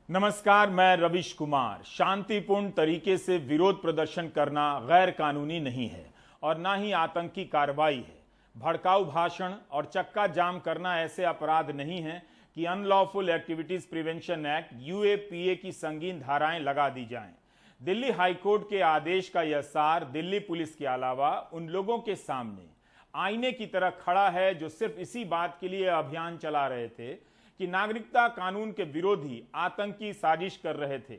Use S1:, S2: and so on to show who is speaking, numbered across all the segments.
S1: नमस्कार, मैं रविश कुमार। शांतिपूर्ण तरीके से विरोध प्रदर्शन करना गैर कानूनी नहीं है और ना ही आतंकी कार्रवाई है। भड़काऊ भाषण और चक्का जाम करना ऐसे अपराध नहीं है कि unlawful activities prevention act UAPA की संगीन धाराएं लगा दी जाएं। दिल्ली हाईकोर्ट के आदेश का यह सार दिल्ली पुलिस के अलावा उन लोगों के सामने आईने की तरह खड़ा है जो सिर्फ इसी बात के लिए अभियान चला रहे थे कि नागरिकता कानून के विरोधी आतंकी साजिश कर रहे थे।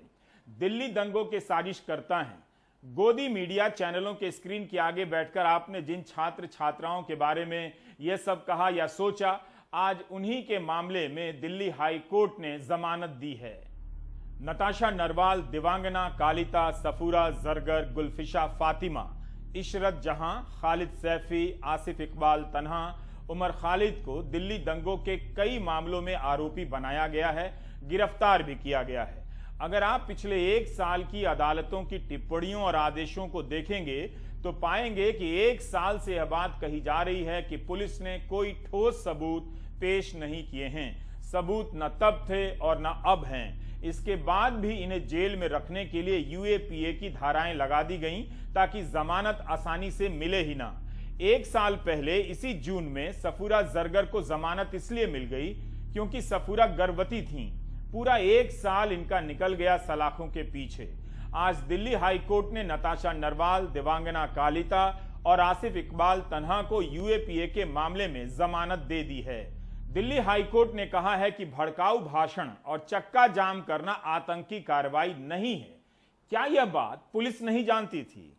S1: दिल्ली दंगों के साजिश करता है। गोदी मीडिया चैनलों के स्क्रीन के आगे बैठकर आपने जिन छात्र छात्राओं के बारे में यह सब कहा या सोचा, आज उन्हीं के मामले में दिल्ली हाई कोर्ट ने जमानत दी है। नताशा नरवाल, दिवांगना कालिता, सफूरा जरगर, गुलफिशा फातिमा, इशरत जहां, खालिद सैफी, आसिफ इकबाल तन्हा, उमर खालिद को दिल्ली दंगों के कई मामलों में आरोपी बनाया गया है, गिरफ्तार भी किया गया है। अगर आप पिछले एक साल की अदालतों की टिप्पणियों और आदेशों को देखेंगे तो पाएंगे कि एक साल से यह बात कही जा रही है कि पुलिस ने कोई ठोस सबूत पेश नहीं किए हैं। सबूत न तब थे और न अब हैं। इसके बाद भी इन्हें जेल में रखने के लिए यूएपीए की धाराएं लगा दी गईं ताकि जमानत आसानी से मिले ही ना। एक साल पहले इसी जून में सफूरा जरगर को जमानत इसलिए मिल गई क्योंकि सफूरा गर्भवती थीं। पूरा एक साल इनका निकल गया सलाखों के पीछे। आज दिल्ली हाई कोर्ट ने नताशा नरवाल, दिवांगना कालिता और आसिफ इकबाल तन्हा को यूएपीए के मामले में जमानत दे दी है। दिल्ली हाई कोर्ट ने कहा है कि भड़काऊ भाषण और चक्का जाम करना आतंकी कार्रवाई नहीं है। क्या यह बात पुलिस नहीं जानती थी?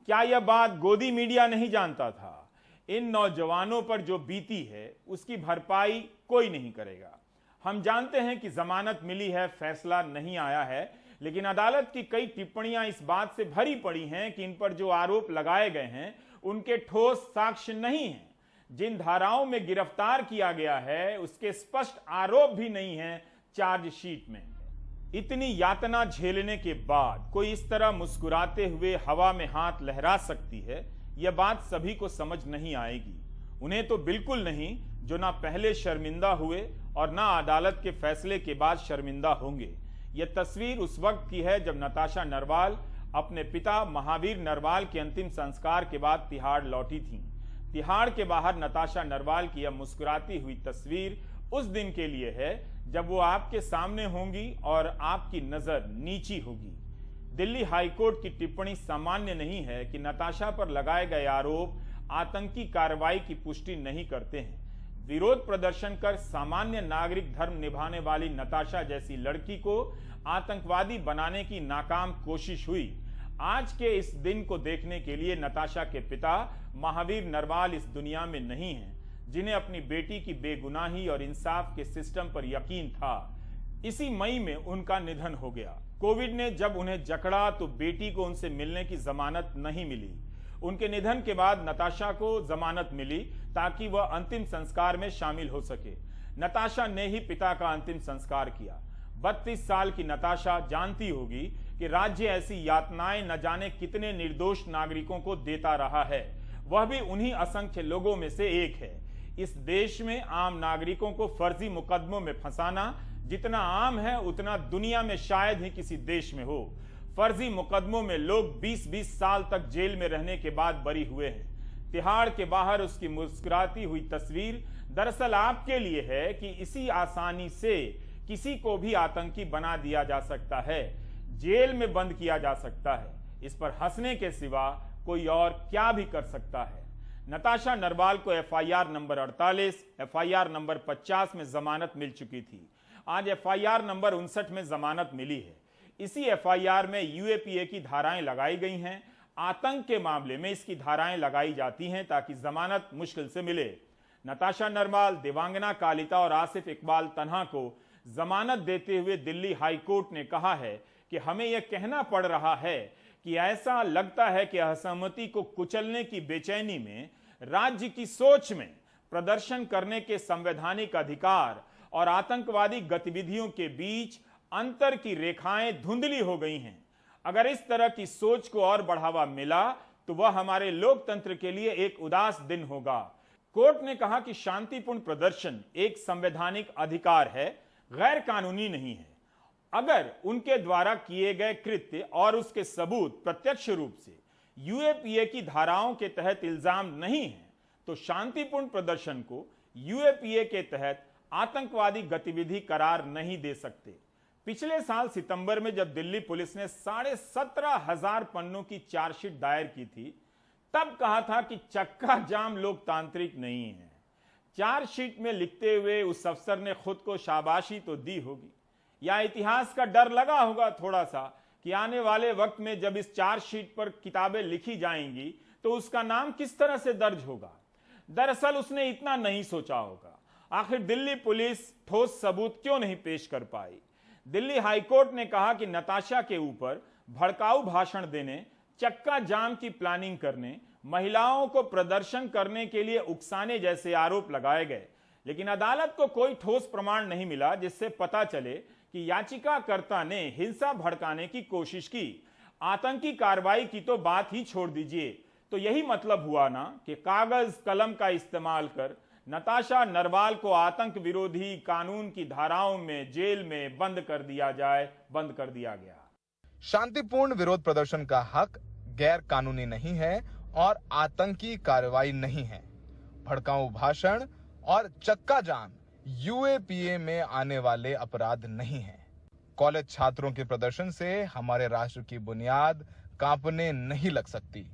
S1: क्या यह बात गोदी मीडिया नहीं जानता था? इन नौजवानों पर जो बीती है उसकी भरपाई कोई नहीं करेगा। हम जानते हैं कि जमानत मिली है, फैसला नहीं आया है, लेकिन अदालत की कई टिप्पणियां इस बात से भरी पड़ी हैं कि इन पर जो आरोप लगाए गए हैं उनके ठोस साक्ष्य नहीं हैं। जिन धाराओं में गिरफ्तार किया गया है उसके स्पष्ट आरोप भी नहीं है चार्जशीट में। इतनी यातना झेलने के बाद कोई इस तरह मुस्कुराते हुए हवा में हाथ लहरा सकती है, यह बात सभी को समझ नहीं आएगी। उन्हें तो बिल्कुल नहीं, जो ना पहले शर्मिंदा हुए और ना अदालत के फैसले के बाद शर्मिंदा होंगे। यह तस्वीर उस वक्त की है जब नताशा नरवाल अपने पिता महावीर नरवाल के अंतिम संस्कार के बाद तिहाड़ लौटी थीं। तिहाड़ के बाहर नताशा नरवाल की यह मुस्कुराती हुई तस्वीर उस दिन के लिए है जब वो आपके सामने होंगी और आपकी नजर नीची होगी। दिल्ली हाईकोर्ट की टिप्पणी सामान्य नहीं है कि नताशा पर लगाए गए आरोप आतंकी कार्रवाई की पुष्टि नहीं करते हैं। विरोध प्रदर्शन कर सामान्य नागरिक धर्म निभाने वाली नताशा जैसी लड़की को आतंकवादी बनाने की नाकाम कोशिश हुई। आज के इस दिन को देखने के लिए नताशा के पिता महावीर नरवाल इस दुनिया में नहीं हैं, जिन्हें अपनी बेटी की बेगुनाही और इंसाफ के सिस्टम पर यकीन था। इसी मई में उनका निधन हो गया। कोविड ने जब उन्हें जकड़ा तो बेटी को उनसे मिलने की जमानत नहीं मिली। उनके निधन के बाद नताशा को जमानत मिली ताकि वह अंतिम संस्कार में शामिल हो सके। नताशा ने ही पिता का अंतिम संस्कार किया। 32 साल की नताशा जानती होगी कि राज्य ऐसी यातनाएं न जाने कितने निर्दोष नागरिकों को देता रहा है। वह भी उन्हीं असंख्य लोगों में से एक है। इस देश में आम नागरिकों को फर्जी मुकदमों में फंसाना जितना आम है उतना दुनिया में शायद ही किसी देश में हो। फर्जी मुकदमों में लोग 20-20 साल तक जेल में रहने के बाद बरी हुए हैं। तिहाड़ के बाहर उसकी मुस्कुराती हुई तस्वीर दरअसल आपके लिए है कि इसी आसानी से किसी को भी आतंकी बना दिया जा सकता है, जेल में बंद किया जा सकता है। इस पर हंसने के सिवा कोई और क्या भी कर सकता है। नताशा नरवाल को एफआईआर नंबर 48, एफआईआर नंबर 50 में जमानत मिल चुकी थी। आज एफआईआर नंबर 59 में जमानत मिली है। इसी एफआईआर में यूएपीए की धाराएं लगाई गई हैं। आतंक के मामले में इसकी धाराएं लगाई जाती हैं ताकि जमानत मुश्किल से मिले। नताशा नरवाल, दिवांगना कालिता और आसिफ इकबाल तन्हा को जमानत देते हुए दिल्ली हाई कोर्ट ने कहा है कि हमें यह कहना पड़ रहा है कि ऐसा लगता है कि असहमति को कुचलने की बेचैनी में राज्य की सोच में प्रदर्शन करने के संवैधानिक अधिकार और आतंकवादी गतिविधियों के बीच अंतर की रेखाएं धुंधली हो गई हैं। अगर इस तरह की सोच को और बढ़ावा मिला तो वह हमारे लोकतंत्र के लिए एक उदास दिन होगा। कोर्ट ने कहा कि शांतिपूर्ण प्रदर्शन एक संवैधानिक अधिकार है, गैर कानूनी नहीं है। अगर उनके द्वारा किए गए कृत्य और उसके सबूत प्रत्यक्ष रूप से यूएपीए की धाराओं के तहत इल्जाम नहीं है तो शांतिपूर्ण प्रदर्शन को यूएपीए के तहत आतंकवादी गतिविधि करार नहीं दे सकते। पिछले साल सितंबर में जब दिल्ली पुलिस ने 17,500 पन्नों की चार्जशीट दायर की थी, तब कहा था कि चक्का जाम लोकतांत्रिक नहीं है। चार्जशीट में लिखते हुए उस अफसर ने खुद को शाबाशी तो दी होगी या इतिहास का डर लगा होगा थोड़ा सा कि आने वाले वक्त में जब इस चार्जशीट पर किताबें लिखी जाएंगी तो उसका नाम किस तरह से दर्ज होगा। दरअसल उसने इतना नहीं सोचा होगा। आखिर दिल्ली पुलिस ठोस सबूत क्यों नहीं पेश कर पाई। दिल्ली हाईकोर्ट ने कहा कि नताशा के ऊपर भड़काऊ भाषण देने, चक्का जाम की प्लानिंग करने, महिलाओं को प्रदर्शन करने के लिए उकसाने जैसे आरोप लगाए गए, लेकिन अदालत को कोई ठोस प्रमाण नहीं मिला जिससे पता चले कि याचिकाकर्ता ने हिंसा भड़काने की कोशिश की। आतंकी कार्रवाई की तो बात ही छोड़ दीजिए। तो यही मतलब हुआ ना कि कागज कलम का इस्तेमाल कर नताशा नरवाल को आतंक विरोधी कानून की धाराओं में जेल में बंद कर दिया गया।
S2: शांतिपूर्ण विरोध प्रदर्शन का हक गैर कानूनी नहीं है और आतंकी कार्रवाई नहीं है। भड़काऊ भाषण और चक्का जाम यूएपीए में आने वाले अपराध नहीं है। कॉलेज छात्रों के प्रदर्शन से हमारे राष्ट्र की बुनियाद कांपने नहीं लग सकती।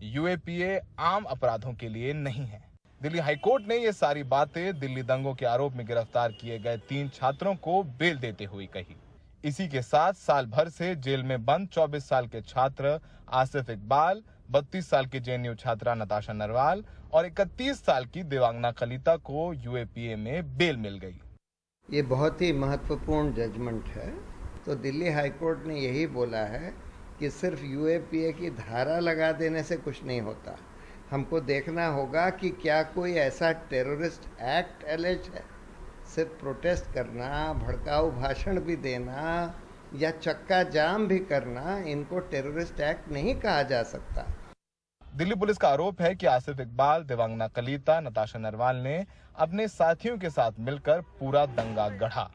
S2: यूएपीए आम अपराधों के लिए नहीं है। दिल्ली हाईकोर्ट ने ये सारी बातें दिल्ली दंगों के आरोप में गिरफ्तार किए गए 3 छात्रों को बेल देते हुए कही। इसी के साथ साल भर से जेल में बंद 24 साल के छात्र आसिफ इकबाल, 32 साल की जेएनयू छात्रा नताशा नरवाल और 31 साल की देवांगना कलिता को यूएपीए में बेल मिल गई।
S3: ये बहुत ही महत्वपूर्ण जजमेंट है। तो दिल्ली हाईकोर्ट ने यही बोला है कि सिर्फ यूएपीए की धारा लगा देने से कुछ नहीं होता। हमको देखना होगा कि क्या कोई ऐसा टेररिस्ट एक्ट एलिज है। सिर्फ प्रोटेस्ट करना, भड़काऊ भाषण भी देना या चक्का जाम भी करना, इनको टेररिस्ट एक्ट नहीं कहा जा सकता।
S2: दिल्ली पुलिस का आरोप है कि आसिफ इकबाल, देवांगना कलिता, नताशा नरवाल ने अपने साथियों के साथ मिलकर पूरा दंगा गढ़ा।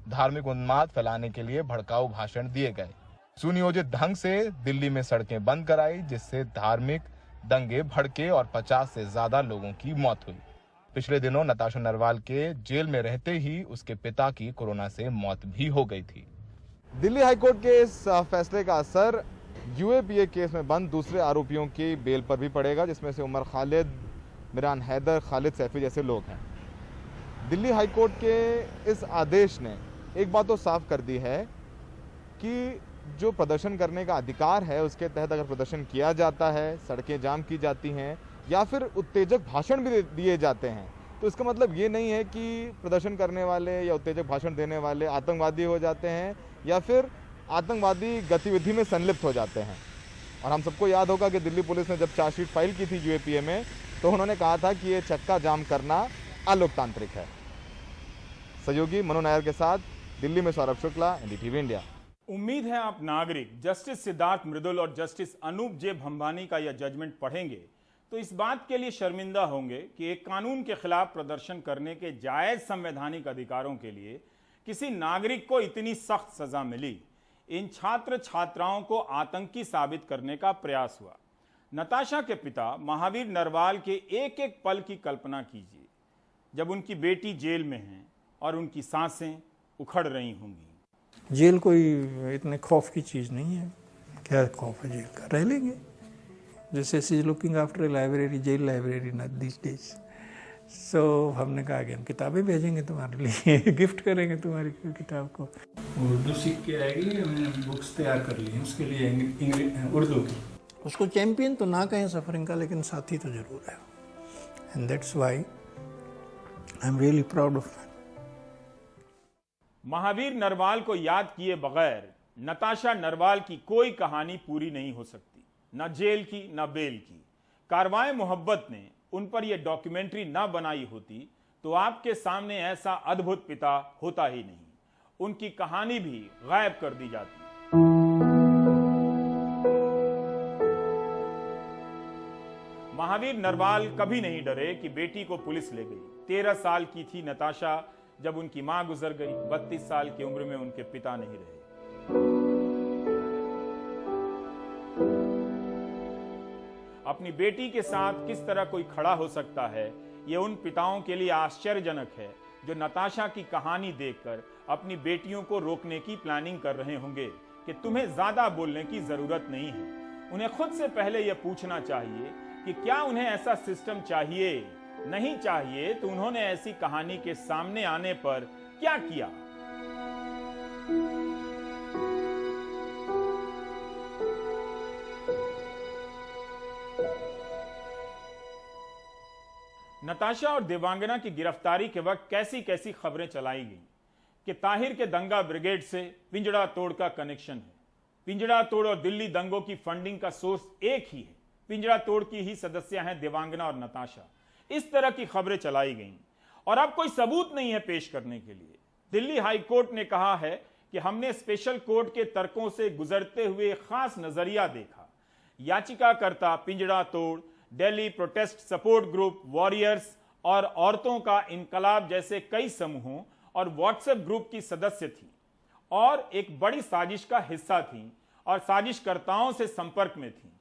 S2: धार्मिक उन्माद फैलाने के लिए भड़काऊ भाषण दिए गए। सुनियोजित ढंग से दिल्ली में सड़कें बंद कराई, जिससे धार्मिक दंगे भड़के और 50 से ज्यादा लोगों की मौत हुई। पिछले दिनों नताशा नरवाल के जेल में रहते ही उसके पिता की कोरोना से मौत भी हो गई थी। दिल्ली हाईकोर्ट के इस फैसले का असर यूएपीए केस में बंद दूसरे आरोपियों की बेल पर भी पड़ेगा, जिसमें से उमर खालिद, मिरान हैदर, खालिद सैफी जैसे लोग हैं। दिल्ली हाईकोर्ट के इस आदेश ने एक बात तो साफ कर दी है कि जो प्रदर्शन करने का अधिकार है उसके तहत अगर प्रदर्शन किया जाता है, सड़कें जाम की जाती हैं या फिर उत्तेजक भाषण भी दिए जाते हैं, तो इसका मतलब ये नहीं है कि प्रदर्शन करने वाले या उत्तेजक भाषण देने वाले आतंकवादी हो जाते हैं या फिर आतंकवादी गतिविधि में संलिप्त हो जाते हैं। और हम सबको याद होगा कि दिल्ली पुलिस ने जब चार्जशीट फाइल की थी यूएपीए में, तो उन्होंने कहा था कि ये चक्का जाम करना अलोकतांत्रिक है। सहयोगी मनु नायर के साथ दिल्ली में सौरभ शुक्ला, एनडीटीवी इंडिया।
S1: उम्मीद है आप नागरिक जस्टिस सिद्धार्थ मृदुल और जस्टिस अनूप जे भंभानी का यह जजमेंट पढ़ेंगे तो इस बात के लिए शर्मिंदा होंगे कि एक कानून के खिलाफ प्रदर्शन करने के जायज संवैधानिक अधिकारों के लिए किसी नागरिक को इतनी सख्त सजा मिली। इन छात्र छात्राओं को आतंकी साबित करने का प्रयास हुआ। नताशा के पिता महावीर नरवाल के एक एक पल की कल्पना कीजिए जब उनकी बेटी जेल में है और उनकी सांसें उखड़ रही होंगी।
S4: जेल कोई इतने खौफ की चीज़ नहीं है। क्या खौफ है जेल का, रह लेंगे। जैसे she is looking after a library, jail library not this days. So हमने कहा कि हम किताबें भेजेंगे तुम्हारे लिए गिफ्ट करेंगे तुम्हारी किताब को। उर्दू सीख के आएगी, हमने बुक्स तैयार कर ली हैं उसके लिए उर्दू की। उसको चैंपियन तो ना कहें सफरिंग का, लेकिन साथी तो जरूर है। And that's why I am really proud of.
S1: Mahavir Narwal को याद किए बगैर नताशा नरवाल की कोई कहानी पूरी नहीं हो सकती, न जेल की न बेल की। कारवाए मोहब्बत ने उन पर यह डॉक्यूमेंट्री न बनाई होती तो आपके सामने ऐसा अद्भुत पिता होता ही नहीं, उनकी कहानी भी गायब कर दी जाती। महावीर नरवाल कभी नहीं डरे कि बेटी को पुलिस ले गई। 13 साल की थी नताशा जब उनकी मां गुजर गई। 32 साल की उम्र में उनके पिता नहीं रहे। अपनी बेटी के साथ किस तरह कोई खड़ा हो सकता है, यह उन पिताओं के लिए आश्चर्यजनक है जो नताशा की कहानी देखकर अपनी बेटियों को रोकने की प्लानिंग कर रहे होंगे कि तुम्हें ज्यादा बोलने की जरूरत नहीं है। उन्हें खुद से पहले यह पूछना चाहिए कि क्या उन्हें ऐसा सिस्टम चाहिए। नहीं चाहिए तो उन्होंने ऐसी कहानी के सामने आने पर क्या किया। नताशा और देवांगना की गिरफ्तारी के वक्त कैसी कैसी खबरें चलाई गईं कि ताहिर के दंगा ब्रिगेड से पिंजड़ा तोड़ का कनेक्शन है। पिंजड़ा तोड़ और दिल्ली दंगों की फंडिंग का सोर्स एक ही है। पिंजड़ा तोड़ की ही सदस्य हैं देवांगना और नताशा। इस तरह की खबरें चलाई गईं और अब कोई सबूत नहीं है पेश करने के लिए। दिल्ली हाई कोर्ट ने कहा है कि हमने स्पेशल कोर्ट के तर्कों से गुजरते हुए खास नजरिया देखा। याचिकाकर्ता पिंजड़ा तोड़, Delhi protest support group, warriors और औरतों का इनकलाब जैसे कई समूहों और व्हाट्सएप ग्रुप की सदस्य थी और एक बड़ी साजिश का हिस्सा थी और साजिशकर्ताओं से संपर्क में थी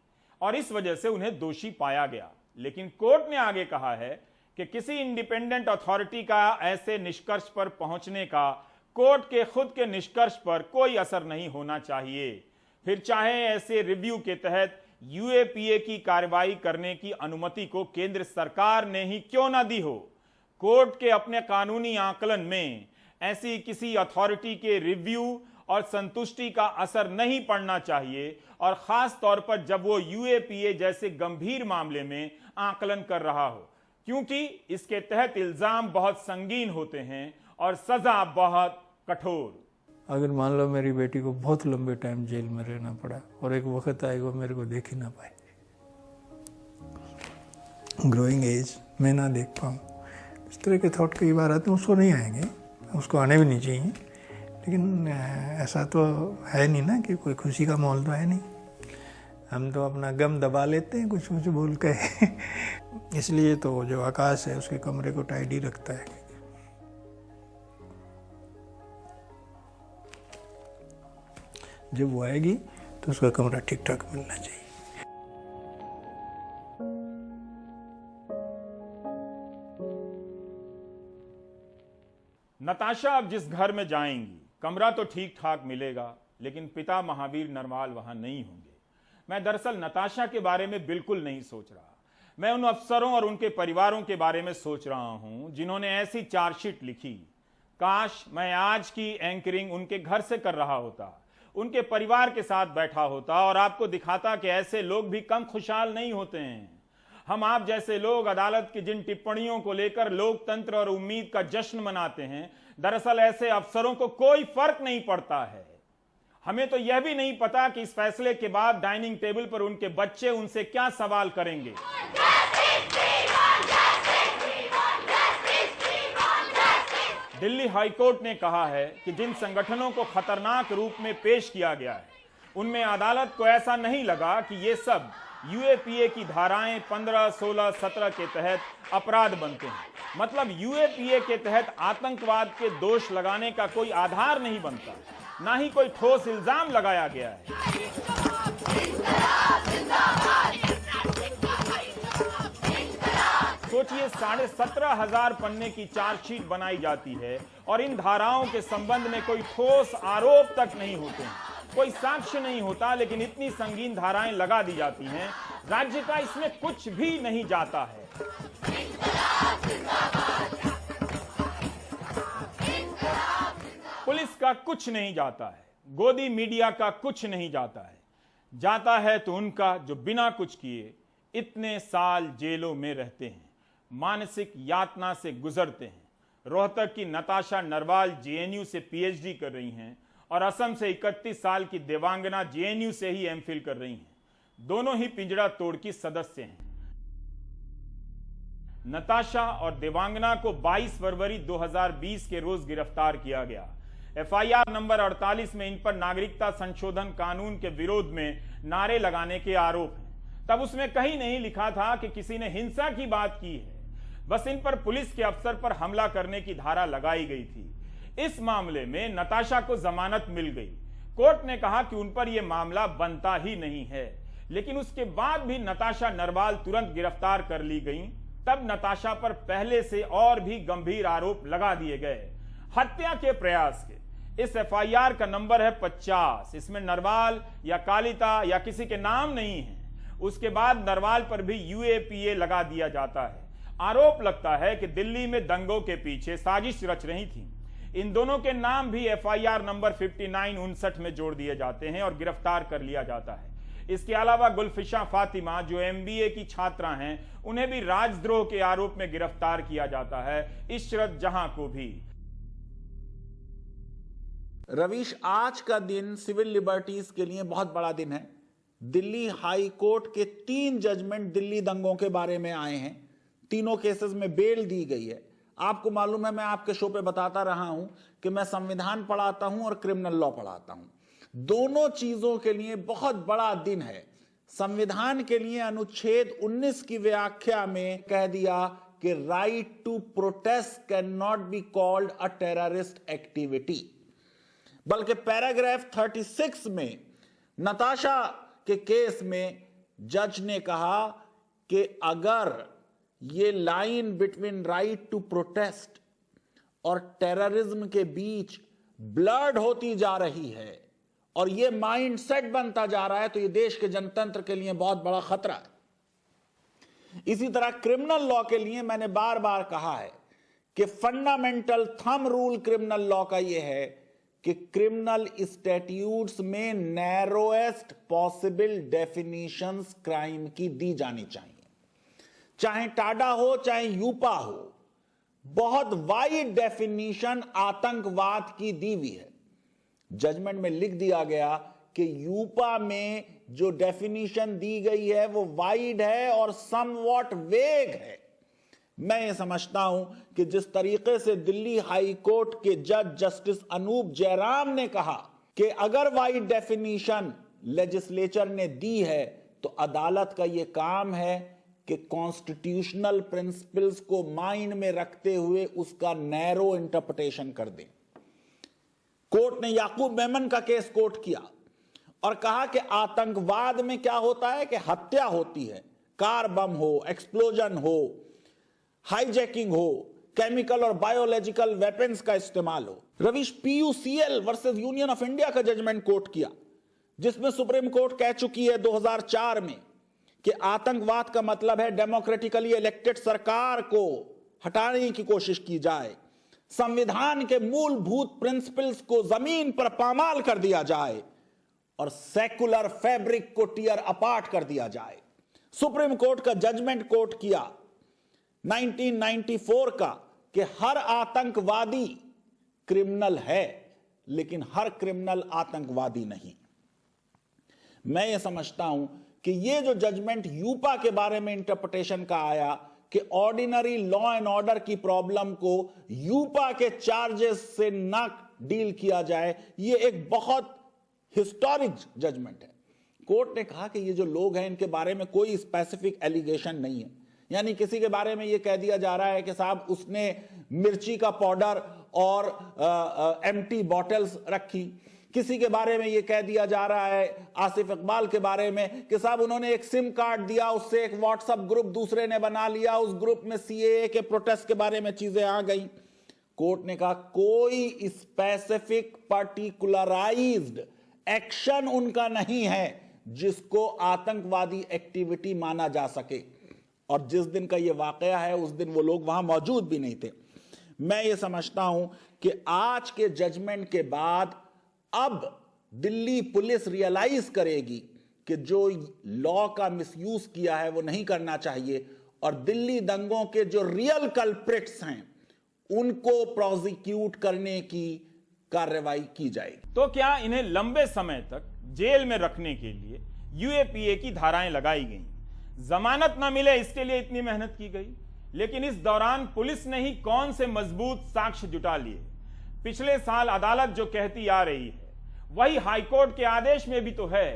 S1: और इस वजह से उन्हें दोषी पाया गया। लेकिन कोर्ट ने आगे कहा है कि किसी इंडिपेंडेंट अथॉरिटी का ऐसे निष्कर्ष पर पहुंचने का कोर्ट के खुद के निष्कर्ष पर कोई असर नहीं होना चाहिए। फिर चाहे ऐसे रिव्यू के तहत यूएपीए की कार्रवाई करने की अनुमति को केंद्र सरकार ने ही क्यों ना दी हो। कोर्ट के अपने कानूनी आकलन में ऐसी किसी अथॉरिटी के रिव्यू और संतुष्टि का असर नहीं पड़ना चाहिए और खास तौर पर जब वो यूएपीए जैसे गंभीर मामले में आकलन कर रहा हो, क्योंकि इसके तहत इल्जाम बहुत संगीन होते हैं और सजा बहुत कठोर।
S4: अगर मान लो मेरी बेटी को बहुत लंबे टाइम जेल में रहना पड़ा और एक वक्त आएगा मेरे को देख ही ना पाए, ग्रोइंग एज मैं ना देख पाऊँ, इस तरह के थॉट कई बार आते हैं। उसको नहीं आएंगे, उसको आने भी नहीं चाहिए, लेकिन ऐसा तो है नहीं ना कि कोई खुशी का माहौल तो है नहीं। हम तो अपना गम दबा लेते हैं कुछ कुछ बोल के इसलिए तो जो आकाश है उसके कमरे को टाइडी रखता है। जब वो आएगी तो उसका कमरा ठीक ठाक मिलना चाहिए।
S1: नताशा अब जिस घर में जाएंगी कमरा तो ठीक ठाक मिलेगा, लेकिन पिता महावीर नरवाल वहां नहीं होंगे। मैं दरअसल नताशा के बारे में बिल्कुल नहीं सोच रहा। मैं उन अफसरों और उनके परिवारों के बारे में सोच रहा हूं जिन्होंने ऐसी चार्जशीट लिखी। काश मैं आज की एंकरिंग उनके घर से कर रहा होता, उनके परिवार के साथ बैठा होता और आपको दिखाता कि ऐसे लोग भी कम खुशहाल नहीं होते हैं। हम आप जैसे लोग अदालत की जिन टिप्पणियों को लेकर लोकतंत्र और उम्मीद का जश्न मनाते हैं, दरअसल ऐसे अफसरों को कोई फर्क नहीं पड़ता है। हमें तो यह भी नहीं पता कि इस फैसले के बाद डाइनिंग टेबल पर उनके बच्चे उनसे क्या सवाल करेंगे। दिल्ली हाईकोर्ट ने कहा है कि जिन संगठनों को खतरनाक रूप में पेश किया गया है, उनमें अदालत को ऐसा नहीं लगा कि ये सब यूएपीए की धाराएं 15, 16, 17 के तहत अपराध बनते हैं। मतलब यूएपीए के तहत आतंकवाद के दोष लगाने का कोई आधार नहीं बनता, ना ही कोई ठोस इल्जाम लगाया गया है। सोचिए 17,500 पन्ने की चार्जशीट बनाई जाती है और इन धाराओं के संबंध में कोई ठोस आरोप तक नहीं होते हैं, कोई साक्ष्य नहीं होता, लेकिन इतनी संगीन धाराएं लगा दी जाती हैं, राज्य का इसमें कुछ भी नहीं जाता है। पुलिस का कुछ नहीं जाता है, गोदी मीडिया का कुछ नहीं जाता है। जाता है तो उनका जो बिना कुछ किए इतने साल जेलों में रहते हैं, मानसिक यातना से गुजरते हैं। रोहतक की नताशा नरवाल जेएनयू से पीएचडी कर रही हैं और असम से 31 साल की देवांगना जेएनयू से ही एमफिल कर रही हैं। दोनों ही पिंजड़ा तोड़ की सदस्य हैं। नताशा और देवांगना को 22 फरवरी 2020 के रोज गिरफ्तार किया गया। एफआईआर नंबर 48 में इन पर नागरिकता संशोधन कानून के विरोध में नारे लगाने के आरोप हैं। तब उसमें कहीं नहीं लिखा था कि किसी ने हिंसा की बात की है। बस इन पर पुलिस के अफसर पर हमला करने की धारा लगाई गई थी। इस मामले में नताशा को जमानत मिल गई। कोर्ट ने कहा कि उन पर यह मामला बनता ही नहीं है, लेकिन उसके बाद भी नताशा नरवाल तुरंत गिरफ्तार कर ली गई। तब नताशा पर पहले से और भी गंभीर आरोप लगा दिए गए। हत्या के प्रयास के इस एफआईआर का नंबर है 50। इसमें नरवाल या कालिता या किसी के नाम नहीं है। उसके बाद नरवाल पर भी यूएपीए लगा दिया जाता है। आरोप लगता है कि दिल्ली में दंगों के पीछे साजिश रच रही थी। इन दोनों के नाम भी एफआईआर नंबर 5959 में जोड़ दिए जाते हैं और गिरफ्तार कर लिया जाता है। इसके अलावा गुलफिशा फातिमा जो एमबीए की छात्रा हैं, उन्हें भी राजद्रोह के आरोप में गिरफ्तार किया जाता है। इशरत जहां को भी।
S5: रवीश, आज का दिन सिविल लिबर्टीज के लिए बहुत बड़ा दिन है। दिल्ली हाई कोर्ट के 3 जजमेंट दिल्ली दंगों के बारे में आए हैं। तीनों केसेस में बेल दी गई है। आपको मालूम है, मैं आपके शो पे बताता रहा हूं कि मैं संविधान पढ़ाता हूं और क्रिमिनल लॉ पढ़ाता हूं। दोनों चीजों के लिए बहुत बड़ा दिन है। संविधान के लिए अनुच्छेद 19 की व्याख्या में कह दिया कि right to protest can not be called a terrorist activity, बल्कि पैराग्राफ 36 में नताशा के केस में जज ने कहा कि अगर ये line between right to protest और टेररिज्म के बीच ब्लड होती जा रही है और ये माइंडसेट बनता जा रहा है, तो ये देश के जनतंत्र के लिए बहुत बड़ा खतरा है। इसी तरह क्रिमिनल लॉ के लिए मैंने बार बार कहा है कि fundamental thumb rule criminal law का यह है कि क्रिमिनल स्टैट्यूट्स में नैरोएस्ट पॉसिबल डेफिनेशंस क्राइम की दी जानी चाहिए। चाहे टाडा हो चाहे यूपा हो, बहुत वाइड डेफिनेशन आतंकवाद की दी हुई है। जजमेंट में लिख दिया गया कि यूपा में जो डेफिनेशन दी गई है वो वाइड है और समवॉट वेग है। मैं ये समझता हूं कि जिस तरीके से दिल्ली हाई कोर्ट के जज जस्टिस अनूप जयराम ने कहा कि अगर वाइड डेफिनेशन लेजिस्लेचर ने दी है तो अदालत का यह काम है कि कॉन्स्टिट्यूशनल प्रिंसिपल्स को माइंड में रखते हुए उसका नैरो इंटरप्रिटेशन कर दे। कोर्ट ने याकूब मेमन का केस कोर्ट किया और कहा कि आतंकवाद में क्या होता है कि हत्या होती है, कार बम हो, एक्सप्लोजन हो, हाईजैकिंग हो, केमिकल और बायोलॉजिकल वेपन्स का इस्तेमाल हो। Ravish, PUCL versus union of India का जजमेंट कोर्ट किया, जिसमें सुप्रीम कोर्ट कह चुकी है 2004 में कि आतंकवाद का मतलब है डेमोक्रेटिकली इलेक्टेड सरकार को हटाने की कोशिश की जाए, संविधान के मूलभूत प्रिंसिपल्स को जमीन पर पामाल कर दिया जाए और सेकुलर फैब्रिक को टीयर अपार्ट कर दिया जाए। सुप्रीम कोर्ट का जजमेंट कोर्ट किया 1994 का कि हर आतंकवादी क्रिमिनल है, लेकिन हर क्रिमिनल आतंकवादी नहीं। मैं ये समझता हूं कि ये जो जजमेंट यूपा के बारे में इंटरप्रिटेशन का आया कि ऑर्डिनरी लॉ एंड ऑर्डर की प्रॉब्लम को यूपा के चार्जेस से ना डील किया जाए, ये एक बहुत हिस्टोरिक जजमेंट है। कोर्ट ने कहा कि ये जो लोग हैं इनके बारे में कोई स्पेसिफिक एलिगेशन नहीं है, यानी किसी के बारे में ये कह दिया जा रहा है कि साहब उसने मिर्ची का पाउडर और एम्प्टी बॉटल्स रखी, किसी के बारे में ये कह दिया जा रहा है आसिफ इकबाल के बारे में कि साहब उन्होंने एक सिम कार्ड दिया, उससे एक व्हाट्सएप ग्रुप दूसरे ने बना लिया, उस ग्रुप में सीएए के प्रोटेस्ट के बारे में चीजें आ गई। कोर्ट ने कहा कोई स्पेसिफिक पर्टिकुलराइज्ड एक्शन उनका नहीं है जिसको आतंकवादी एक्टिविटी माना जा सके, और जिस दिन का ये वाकया है उस दिन वो लोग वहां मौजूद भी नहीं थे। मैं ये समझता हूं कि आज के जजमेंट के बाद अब दिल्ली पुलिस रियलाइज करेगी कि जो लॉ का मिसयूज किया है वो नहीं करना चाहिए, और दिल्ली दंगों के जो रियल कल्प्रिट्स हैं उनको प्रोसिक्यूट करने की कार्रवाई की जाएगी।
S1: तो क्या इन्हें लंबे समय तक जेल में रखने के लिए यूएपीए की धाराएं लगाई गई, जमानत ना मिले इसके लिए इतनी मेहनत की गई, लेकिन इस दौरान पुलिस ने ही कौन से मजबूत साक्ष्य जुटा लिए। पिछले साल अदालत जो कहती आ रही है वही हाईकोर्ट के आदेश में भी तो है।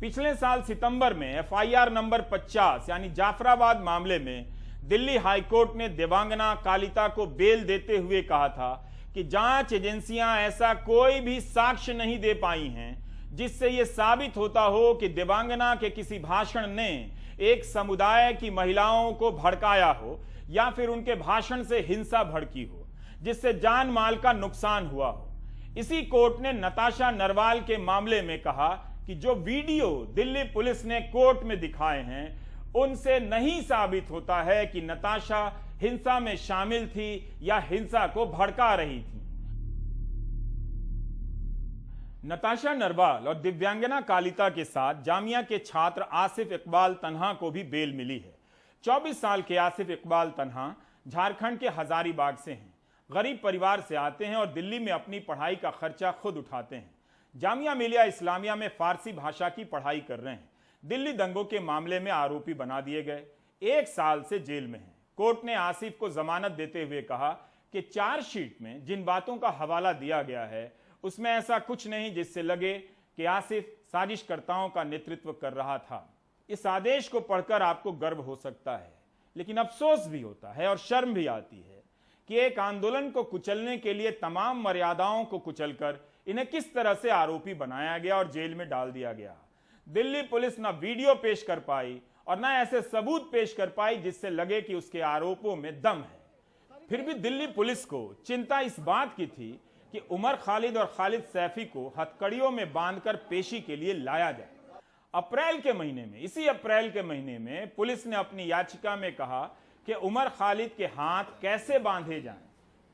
S1: पिछले साल सितंबर में एफआईआर नंबर 50 यानी जाफराबाद मामले में दिल्ली हाईकोर्ट ने देवांगना कालिता को बेल देते हुए कहा था कि जांच एजेंसियां ऐसा कोई भी साक्ष्य नहीं दे पाई हैं जिससे यह साबित होता हो कि देवांगना के किसी भाषण ने एक समुदाय की महिलाओं को भड़काया हो या फिर उनके भाषण से हिंसा भड़की हो जिससे जान माल का नुकसान हुआ हो। इसी कोर्ट ने नताशा नरवाल के मामले में कहा कि जो वीडियो दिल्ली पुलिस ने कोर्ट में दिखाए हैं उनसे नहीं साबित होता है कि नताशा हिंसा में शामिल थी या हिंसा को भड़का रही थी। नताशा नरवाल और दिव्यांगना कालिता के साथ जामिया के छात्र आसिफ इकबाल तन्हा को भी बेल मिली है। 24 साल के आसिफ इकबाल तन्हा झारखंड के हजारीबाग से हैं, गरीब परिवार से आते हैं और दिल्ली में अपनी पढ़ाई का खर्चा खुद उठाते हैं। जामिया मिलिया इस्लामिया में फारसी भाषा की पढ़ाई कर रहे हैं। दिल्ली दंगों के मामले में आरोपी बना दिए गए, 1 साल से जेल में हैं। कोर्ट ने आसिफ को जमानत देते हुए कहा कि चार्जशीट में जिन बातों का हवाला दिया गया है उसमें ऐसा कुछ नहीं जिससे लगे कि आसिफ साजिशकर्ताओं का नेतृत्व कर रहा था। इस आदेश को पढ़कर आपको गर्व हो सकता है, लेकिन अफसोस भी होता है और शर्म भी आती है कि एक आंदोलन को कुचलने के लिए तमाम मर्यादाओं को कुचलकर इन्हें किस तरह से आरोपी बनाया गया और जेल में डाल दिया गया। दिल्ली पुलिस ना वीडियो पेश कर पाई और ना ऐसे सबूत पेश कर पाई जिससे लगे कि उसके आरोपों में दम है। फिर भी दिल्ली पुलिस को चिंता इस बात की थी कि उमर खालिद और खालिद सैफी को हथकड़ियों में बांधकर पेशी के लिए लाया जाए। इसी अप्रैल के महीने में पुलिस ने अपनी याचिका में कहा कि उमर खालिद के हाथ कैसे बांधे जाएं,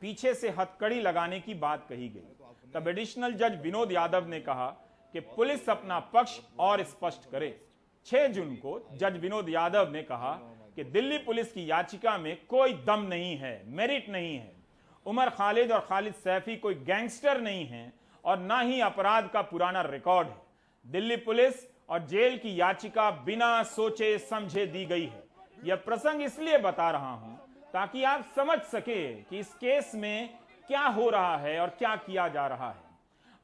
S1: पीछे से हथकड़ी लगाने की बात कही गई। तब एडिशनल जज विनोद यादव ने कहा कि पुलिस अपना पक्ष और स्पष्ट करे। 6 जून को जज विनोद यादव ने कहा कि दिल्ली पुलिस की याचिका में कोई दम नहीं है, मेरिट नहीं है। उमर खालिद और खालिद सैफी कोई गैंगस्टर नहीं है और ना ही अपराध का पुराना रिकॉर्ड है। दिल्ली पुलिस और जेल की याचिका बिना सोचे समझे दी गई है। यह प्रसंग इसलिए बता रहा हूं ताकि आप समझ सके कि इस केस में क्या हो रहा है और क्या किया जा रहा है।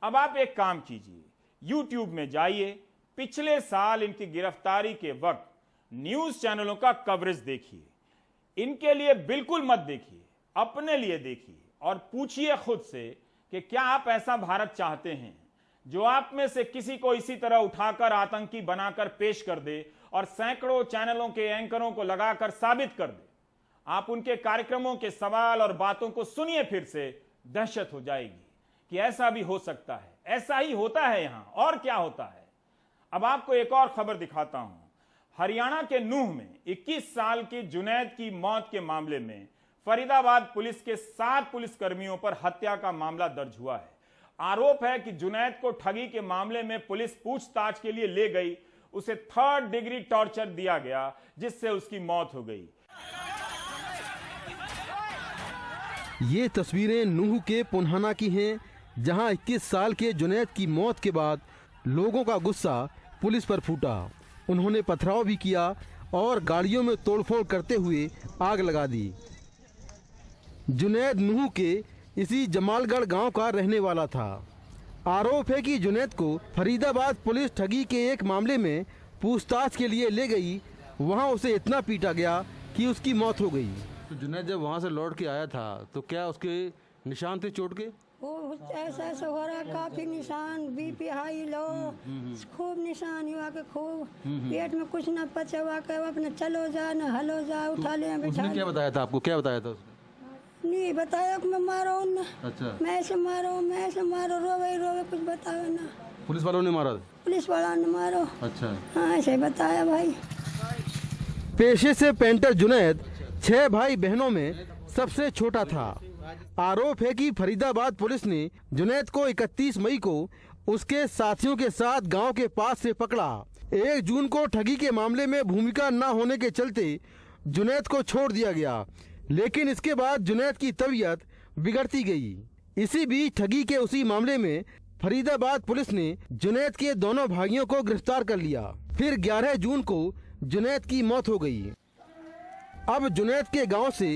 S1: अब आप एक काम कीजिए, YouTube में जाइए, पिछले साल इनकी गिरफ्तारी के वक्त न्यूज चैनलों का कवरेज देखिए। इनके लिए बिल्कुल मत देखिए, अपने लिए देखिए और पूछिए खुद से कि क्या आप ऐसा भारत चाहते हैं जो आप में से किसी को इसी तरह उठाकर आतंकी बनाकर पेश कर दे और सैकड़ों चैनलों के एंकरों को लगाकर साबित कर दे। आप उनके कार्यक्रमों के सवाल और बातों को सुनिए, फिर से दहशत हो जाएगी कि ऐसा भी हो सकता है, ऐसा ही होता है यहां, और क्या होता है। अब आपको एक और खबर दिखाता हूं। हरियाणा के नूह में 21 साल की जुनैद की मौत के मामले में फरीदाबाद पुलिस के 7 पुलिसकर्मियों पर हत्या का मामला दर्ज हुआ है। आरोप है कि जुनैद को ठगी के मामले में पुलिस पूछताछ के लिए ले गई, उसे 3rd डिग्री टॉर्चर दिया गया जिससे उसकी मौत हो गई।
S6: ये तस्वीरें नूह के पुन्हाना की हैं, जहां 21 साल के जुनैद की मौत के बाद लोगों का गुस्सा पुलिस पर फूटा। उन्होंने पथराव भी किया और गाड़ियों में तोड़फोड़ करते हुए आग लगा दी। जुनैद नूह के इसी जमालगढ़ गांव का रहने वाला था। आरोप है कि जुनैद को फरीदाबाद पुलिस ठगी के एक मामले में पूछताछ के लिए ले गई, वहां उसे इतना पीटा गया कि उसकी मौत हो गई। तो जुनैद जब वहां से लौट के आया था तो क्या उसके निशान थे चोट के?
S7: वो ऐसा हो रहा, काफी निशान, बीपी हाई लो, खूब निशान हुआ के खूब पेट में कुछ न पचा हुआ के अपने चलो जा न हलो जा, उठा ले बैठा।
S6: उसने क्या बताया था आपको, क्या बताया था उसने?
S7: नहीं बताया कि मैं मारो न।
S6: अच्छा।
S7: मैं ऐसे मारो रोवे कुछ बताओ ना।
S6: पुलिस वालों ने मारा?
S7: पुलिस वालों ने मारो।
S6: अच्छा।
S7: हाँ ऐसे बताया भाई।
S6: पेशे से पेंटर जुनैद 6 भाई बहनों में सबसे छोटा था। आरोप है कि फरीदाबाद पुलिस ने जुनैद को 31 मई को उसके साथियों के साथ गांव के पास से पकड़ा। 1 जून को ठगी के मामले में भूमिका न होने के चलते जुनैद को छोड़ दिया गया, लेकिन इसके बाद जुनैद की तबीयत बिगड़ती गई। इसी बीच ठगी के उसी मामले में फरीदाबाद पुलिस ने जुनैद के दोनों भाइयों को गिरफ्तार कर लिया। फिर 11 जून को जुनैद की मौत हो गई। अब जुनैद के गांव से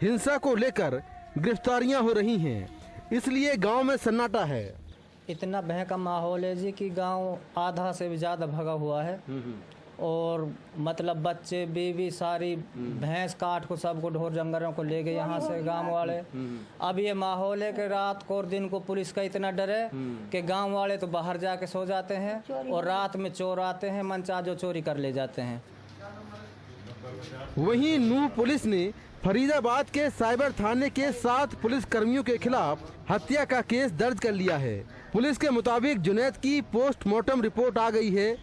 S6: हिंसा को लेकर गिरफ्तारियां हो रही हैं, इसलिए गांव में सन्नाटा है।
S8: इतना भय का माहौल है जी कि गांव आधा से भी ज़्यादा भगा हुआ है। और मतलब बच्चे बीवी सारी भैंस काट को सबको ढोर जंगलों को ले गए यहाँ से गांव वाले। अब ये माहौल है कि रात को और दिन को पुलिस का इतना डर है कि गांव वाले तो बाहर जाके सो जाते हैं और रात में चोर आते हैं, मनचाह जो चोरी कर ले जाते हैं।
S6: वहीं नूह पुलिस ने फरीदाबाद के साइबर थाने के 7 पुलिस कर्मियों के खिलाफ हत्या का केस दर्ज कर लिया है। पुलिस के मुताबिक जुनैद की पोस्टमार्टम रिपोर्ट आ गई है।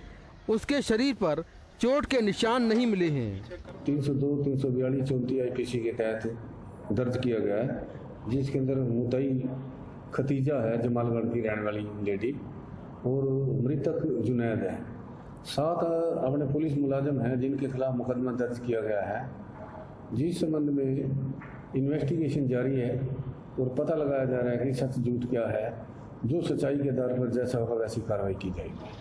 S6: उसके शरीर पर चोट के निशान नहीं मिले हैं।
S9: 302, 342, 34 IPC के तहत दर्ज किया गया है, जिसके अंदर मुद्दई खतीजा है, जमालगढ़ की रहने वाली लेडी, और मृतक जुनैद है। 7 अपने पुलिस मुलाजिम हैं जिनके खिलाफ मुकदमा दर्ज किया गया है, जिस संबंध में इन्वेस्टिगेशन जारी है और पता लगाया जा रहा है कि सच झूठ क्या है। जो सच्चाई के आधार पर जैसा होगा वैसी कार्रवाई की जाएगी।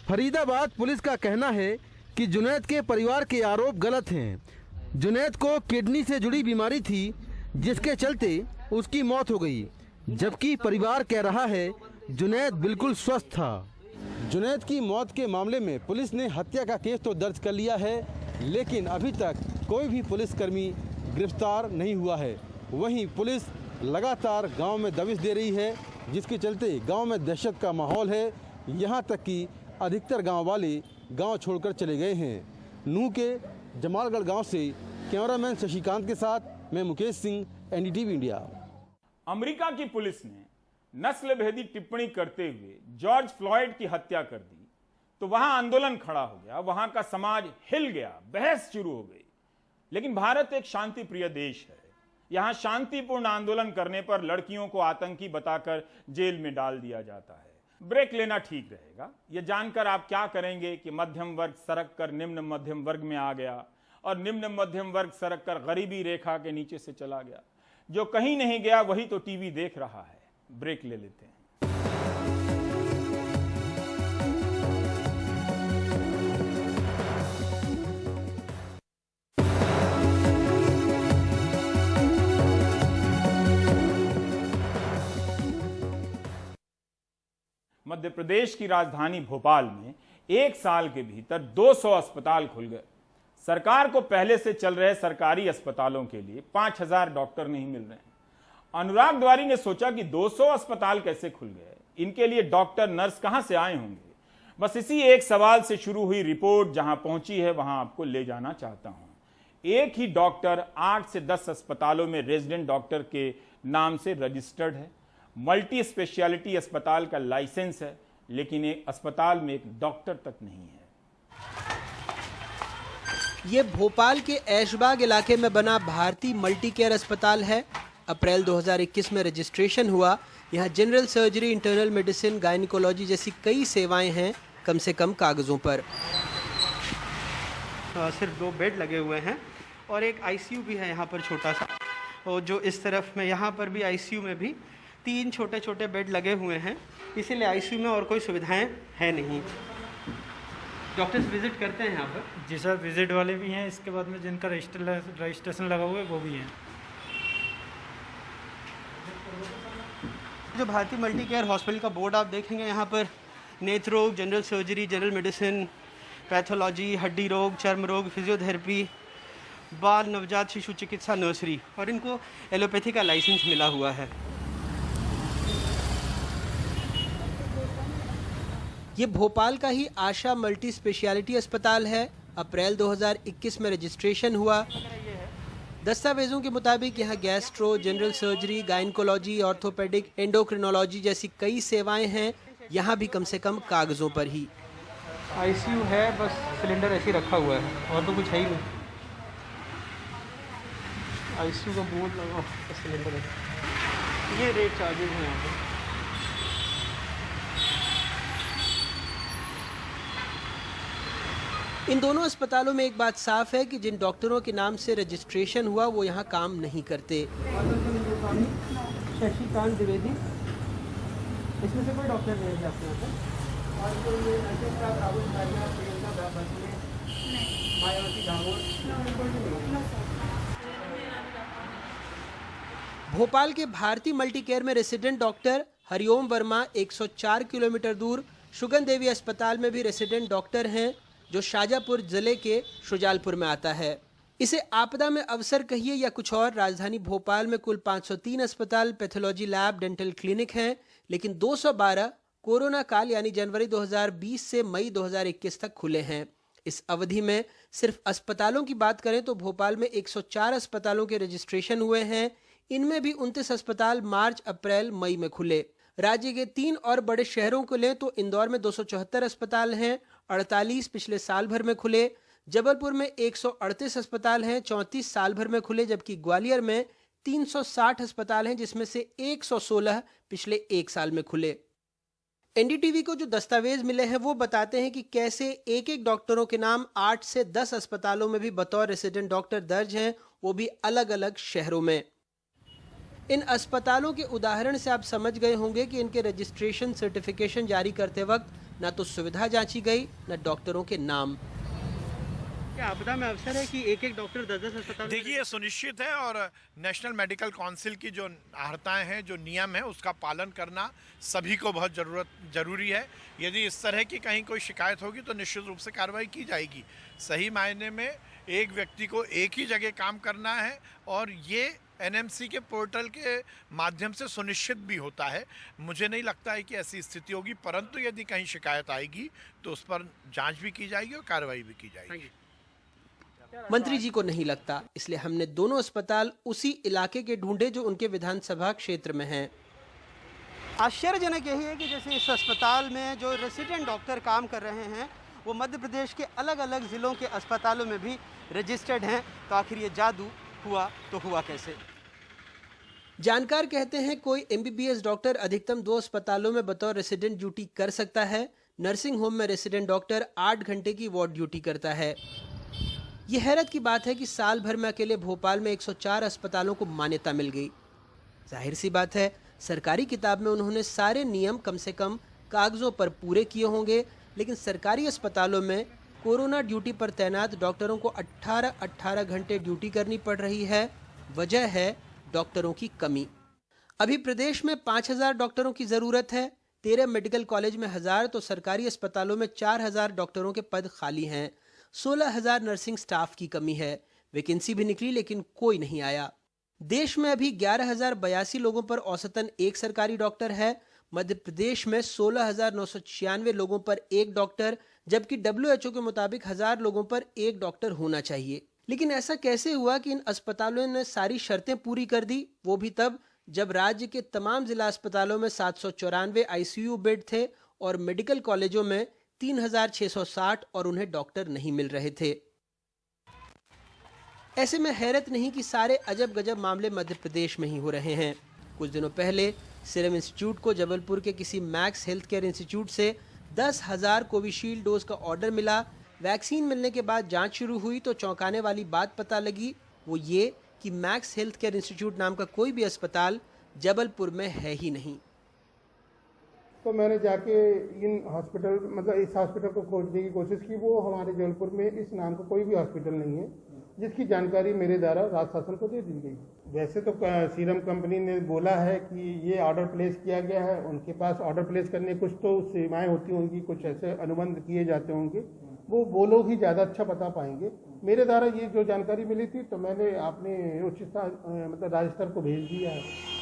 S6: फरीदाबाद पुलिस का कहना है कि जुनैद के परिवार के आरोप गलत हैं। जुनैद को किडनी से जुड़ी बीमारी थी, जिसके चलते उसकी मौत हो गई, जबकि परिवार कह रहा है जुनैद बिल्कुल स्वस्थ था। जुनैद की मौत के मामले में पुलिस ने हत्या का केस तो दर्ज कर लिया है, लेकिन अभी तक कोई भी पुलिसकर्मी गिरफ्तार नहीं हुआ है। वहीं पुलिस लगातार गांव में दबिश दे रही है, जिसके चलते गांव में दहशत का माहौल है। यहां तक कि अधिकतर गांव वाले गांव छोड़कर चले गए हैं। नूह के जमालगढ़ गांव से कैमरामैन शशिकांत के साथ मैं Mukesh Singh, NDTV India.
S1: America की पुलिस ने नस्लभेदी टिप्पणी करते हुए जॉर्ज फ्लॉयड की हत्या कर दी तो वहां आंदोलन खड़ा हो गया, वहां का समाज हिल गया, बहस शुरू हो गई। लेकिन भारत एक शांति प्रिय देश है। यहां शांतिपूर्ण आंदोलन करने पर लड़कियों को आतंकी बताकर जेल में डाल दिया जाता है। ब्रेक लेना ठीक रहेगा। यह जानकर आप क्या करेंगे कि मध्यम वर्ग सरक कर निम्न मध्यम वर्ग में आ गया और निम्न मध्यम वर्ग सरक कर गरीबी रेखा के नीचे से चला गया। जो कहीं नहीं गया वही तो टीवी देख रहा है। ब्रेक ले लेते हैं। मध्य प्रदेश की राजधानी भोपाल में एक साल के भीतर 200 अस्पताल खुल गए। सरकार को पहले से चल रहे सरकारी अस्पतालों के लिए 5000 डॉक्टर नहीं मिल रहे हैं। अनुराग द्वारी ने सोचा कि 200 अस्पताल कैसे खुल गए, इनके लिए डॉक्टर नर्स कहां से आए होंगे। बस इसी एक सवाल से शुरू हुई रिपोर्ट जहां पहुंची है वहां आपको ले जाना चाहता हूं। एक ही डॉक्टर 8 से 10 अस्पतालों में रेजिडेंट डॉक्टर के नाम से रजिस्टर्ड है। मल्टी स्पेशलिटी अस्पताल का लाइसेंस है, लेकिन एक अस्पताल में एक डॉक्टर तक नहीं है।
S10: ये भोपाल के ऐशबाग इलाके में बना भारती मल्टी केयर अस्पताल है। अप्रैल 2021 में रजिस्ट्रेशन हुआ। यहाँ general surgery, internal medicine, gynaecology जैसी कई सेवाएं हैं, कम से कम कागजों पर।
S11: सिर्फ 2 बेड लगे हुए हैं और एक ICU भी है यहाँ पर छोटा सा, और जो इस तरफ में यहाँ पर भी ICU में भी 3 छोटे छोटे बेड लगे हुए हैं, इसीलिए ICU में और कोई सुविधाएं है नहीं। डॉक्टर्स विजिट करते हैं यहाँ पर?
S12: जी सर, विजिट वाले भी हैं, इसके बाद में जिनका रजिस्ट्रेशन लगा हुआ है वो भी हैं।
S11: जो भारतीय मल्टी केयर हॉस्पिटल का बोर्ड आप देखेंगे, यहाँ पर नेत्र रोग, general surgery, general medicine, pathology, हड्डी रोग, चर्म रोग, फिजियोथेरेपी, बाल नवजात शिशु चिकित्सा, नर्सरी, और इनको एलोपैथी का लाइसेंस मिला हुआ है।
S10: ये भोपाल का ही आशा मल्टी स्पेशलिटी अस्पताल है। अप्रैल 2021 में रजिस्ट्रेशन हुआ। दस्तावेजों के मुताबिक यहाँ gastro, general surgery, gynaecology, orthopaedic, endocrinology जैसी कई सेवाएं हैं। यहाँ भी कम से कम कागजों पर ही।
S11: ICU है, बस सिलेंडर ऐसे ही रखा हुआ है और तो कुछ है ही नहीं। ICU का बोर्ड लगा, सिलेंडर है। ये रेट चार्जेस हैं यहाँ पर।
S10: इन दोनों अस्पतालों में एक बात साफ है कि जिन डॉक्टरों के नाम से रजिस्ट्रेशन हुआ वो यहाँ काम नहीं करते।
S11: शशिकांत द्विवेदी, इसमें से कोई डॉक्टर नहीं है आपके यहाँ पर?
S10: भोपाल के भारती मल्टी केयर में resident doctor Hariom Verma 104 kilometre दूर शुगन देवी अस्पताल में भी रेसिडेंट डॉक्टर हैं। जो शाजापुर जिले के शुजालपुर में आता है। इसे आपदा में अवसर कहिए या कुछ और, राजधानी भोपाल में कुल 503 अस्पताल, पैथोलॉजी लैब, डेंटल क्लिनिक हैं, लेकिन 212 कोरोना काल यानी जनवरी 2020 से मई 2021 तक खुले हैं। इस अवधि में सिर्फ अस्पतालों की बात करें तो भोपाल में 104 अस्पतालों के रजिस्ट्रेशन हुए हैं। इनमें भी 29 अस्पताल मार्च, अप्रैल, मई में खुले। राज्य के 3 और बड़े शहरों को लें तो इंदौर में 274 अस्पताल हैं, 48 पिछले साल भर में खुले। जबलपुर में 138 अस्पताल हैं, 34 साल भर में खुले, जबकि ग्वालियर में 360 अस्पताल हैं, जिसमें से 116 पिछले 1 साल में खुले। एनडीटीवी को जो दस्तावेज मिले हैं वो बताते हैं कि कैसे एक एक डॉक्टरों के नाम 8 से 10 अस्पतालों में भी बतौर रेसिडेंट डॉक्टर दर्ज हैं, वो भी अलग अलग शहरों में। इन अस्पतालों के उदाहरण से आप समझ गए होंगे कि इनके रजिस्ट्रेशन सर्टिफिकेशन जारी करते वक्त न तो सुविधा जांची गई, न डॉक्टरों के नाम।
S11: क्या आपदा में अवसर है कि एक एक डॉक्टर 10-10 अस्पताल?
S13: देखिए, ये सुनिश्चित है और नेशनल मेडिकल काउंसिल की जो आहर्ताएं हैं, जो नियम है, उसका पालन करना सभी को बहुत जरूरी है। यदि इस तरह की कहीं कोई शिकायत होगी तो निश्चित रूप से कार्रवाई की जाएगी। सही मायने में एक व्यक्ति को एक ही जगह काम करना है और ये एनएमसी के पोर्टल के माध्यम से सुनिश्चित भी होता है। मुझे नहीं लगता है कि ऐसी स्थिति होगी, परंतु यदि कहीं शिकायत आएगी तो उस पर जांच भी की जाएगी और कार्रवाई भी की जाएगी।
S10: मंत्री जी को नहीं लगता, इसलिए हमने दोनों अस्पताल उसी इलाके के ढूंढे जो उनके विधानसभा क्षेत्र में हैं।
S11: आश्चर्यजनक यही है कि जैसे इस अस्पताल में जो रेसिडेंट डॉक्टर काम कर रहे हैं वो मध्य प्रदेश के अलग अलग ज़िलों के अस्पतालों में भी रजिस्टर्ड हैं, तो आखिर ये जादू हुआ तो हुआ कैसे?
S10: जानकार कहते हैं कोई एमबीबीएस डॉक्टर अधिकतम 2 अस्पतालों में बतौर रेसिडेंट ड्यूटी कर सकता है। नर्सिंग होम में रेसिडेंट डॉक्टर 8 घंटे की वार्ड ड्यूटी करता है। ये हैरत की बात है कि साल भर में अकेले भोपाल में 104 अस्पतालों को मान्यता मिल गई। जाहिर सी बात है, सरकारी किताब में उन्होंने सारे नियम कम से कम कागजों पर पूरे किए होंगे, लेकिन सरकारी अस्पतालों में कोरोना ड्यूटी पर तैनात डॉक्टरों को 18 घंटे ड्यूटी करनी पड़ रही है। वजह है डॉक्टरों की कमी। अभी प्रदेश में 5000 डॉक्टरों की ज़रूरत है। 13 मेडिकल कॉलेज में 1000 तो सरकारी अस्पतालों में 4000 डॉक्टरों के पद खाली हैं। 16000 नर्सिंग स्टाफ की कमी है। वैकेंसी भी निकली लेकिन कोई नहीं आया। देश में अभी 11082 लोगों पर औसतन एक सरकारी डॉक्टर है। मध्य प्रदेश में 16996 लोगों पर एक डॉक्टर, जबकि WHO के मुताबिक 1000 लोगों पर एक डॉक्टर होना चाहिए। लेकिन ऐसा कैसे हुआ कि इन अस्पतालों ने सारी शर्तें पूरी कर दी, वो भी तब जब राज्य के तमाम जिला अस्पतालों में 794 ICU बेड थे और मेडिकल कॉलेजों में 3660 और उन्हें डॉक्टर नहीं मिल रहे थे। ऐसे में हैरत नहीं कि सारे अजब गजब मामले मध्य प्रदेश में ही हो रहे हैं। कुछ दिनों पहले सीरम इंस्टीट्यूट को जबलपुर के किसी मैक्स हेल्थ केयर इंस्टीट्यूट से 10,000 कोविशील्ड डोज का ऑर्डर मिला। वैक्सीन मिलने के बाद जांच शुरू हुई तो चौंकाने वाली बात पता लगी, वो ये कि मैक्स हेल्थ केयर इंस्टीट्यूट नाम का कोई भी अस्पताल जबलपुर में है ही नहीं।
S14: तो मैंने जाके इन हॉस्पिटल मतलब इस हॉस्पिटल को खोजने की कोशिश की। वो हमारे जबलपुर में इस नाम का कोई भी हॉस्पिटल नहीं है जिसकी जानकारी मेरे द्वारा राज्य शासन को दे दी गई। वैसे तो सीरम कंपनी ने बोला है कि ये ऑर्डर प्लेस किया गया है, उनके पास ऑर्डर प्लेस करने कुछ तो सीमाएं होती होंगी, कुछ ऐसे अनुबंध किए जाते होंगे, वो लोग ही ज़्यादा अच्छा बता पाएंगे। मेरे द्वारा ये जो जानकारी मिली थी तो मैंने अपने उच्च मतलब राज्य स्तर को भेज दिया है।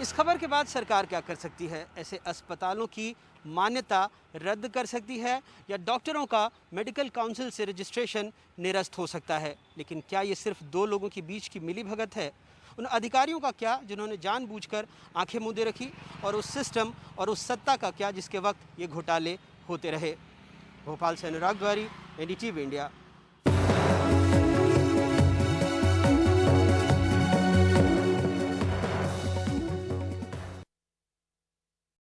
S11: इस खबर के बाद सरकार क्या कर सकती है? ऐसे अस्पतालों की मान्यता रद्द कर सकती है या डॉक्टरों का मेडिकल काउंसिल से रजिस्ट्रेशन निरस्त हो सकता है। लेकिन क्या ये सिर्फ 2 लोगों के बीच की मिलीभगत है? उन अधिकारियों का क्या जिन्होंने जानबूझकर आंखें मूंदे रखी, और उस सिस्टम और उस सत्ता का क्या जिसके वक्त ये घोटाले होते रहे? भोपाल से अनुराग द्वारी, NDTV इंडिया।